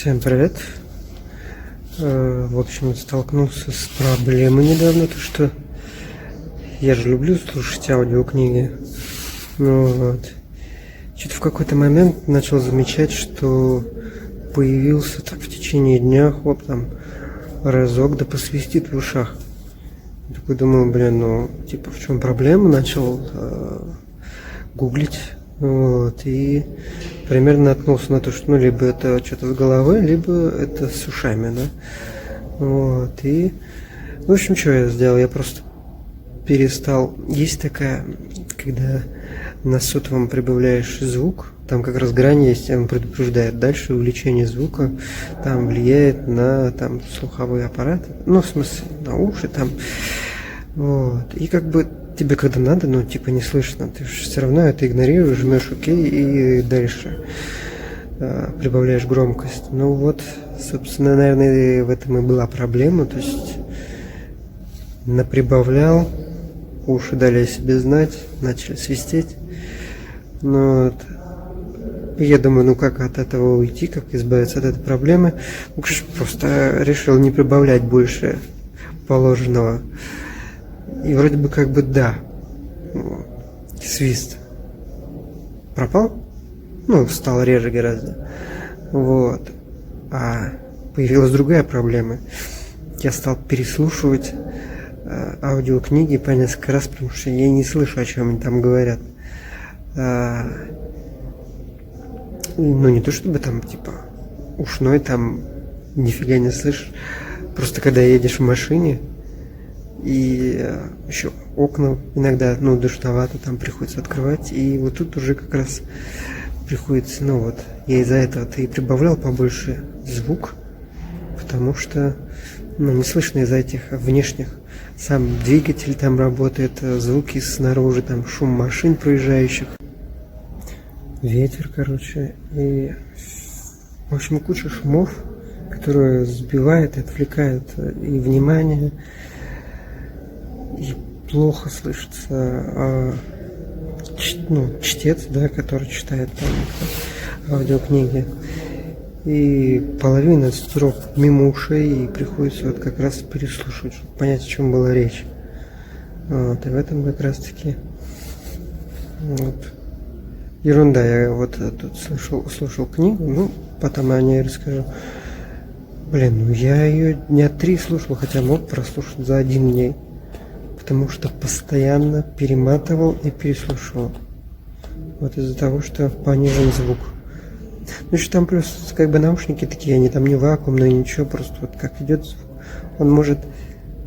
Всем привет. В общем, столкнулся с проблемой недавно, то что я же люблю слушать аудиокниги. Ну вот. Что-то в какой-то момент начал замечать, что появился так в течение дня, хоп, там разок, да посвистит в ушах. Я такой думаю, в чем проблема? Начал гуглить. Вот, и примерно наткнулся на то, что либо это что-то с головой, либо это с ушами, да. Вот, и в общем, что я сделал? Я просто перестал. Есть такая, когда на сотовом прибавляешь звук, там как раз грань есть, он предупреждает. Дальше увеличение звука там влияет на слуховые аппараты, в смысле на уши там. Вот, и тебе когда надо, не слышно, ты же все равно это игнорируешь, жмешь ОК и дальше прибавляешь громкость. Собственно, наверное, в этом и была проблема, то есть наприбавлял, уши дали о себе знать, начали свистеть. И я думаю, как от этого уйти, как избавиться от этой проблемы. Просто решил не прибавлять больше положенного. И вроде бы да, свист пропал, стал реже гораздо. Вот. А появилась другая проблема. Я стал переслушивать аудиокниги по несколько раз, потому что я не слышу, о чем они там говорят. Не то чтобы ушной нифига не слышишь. Просто когда едешь в машине, и еще окна иногда, душновато, приходится открывать. И вот тут уже как раз приходится, я из-за этого-то и прибавлял побольше звук, потому что, не слышно из-за этих внешних. Сам двигатель там работает, звуки снаружи, шум машин проезжающих, ветер, и, в общем, куча шумов, которые сбивают и отвлекают и внимание. И плохо слышится чтец, который читает аудиокниги. И половина строк мимо ушей, и приходится как раз переслушивать, чтобы понять, о чем была речь. И в этом как раз таки ерунда. Я тут слушал книгу, потом о ней расскажу. Я ее дня 3 слушал, хотя мог прослушать за 1 день. Потому что постоянно перематывал и переслушивал. Из-за того, что понижен звук. Еще там плюс наушники такие, они не вакуумные, ничего, просто как идет звук, он может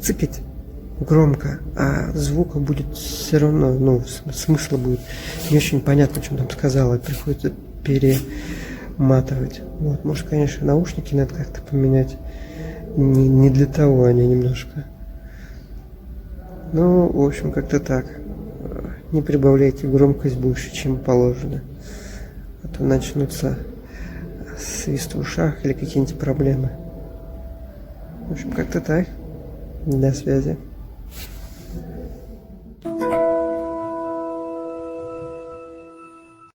цикать громко, а звука будет все равно, смысла будет не очень понятно, что он там сказал, и приходится перематывать. Может, конечно, наушники надо как-то поменять. Не для того они немножко. В общем, как-то так. Не прибавляйте громкость больше, чем положено. А то начнутся свист в ушах или какие-нибудь проблемы. В общем, как-то так. До связи.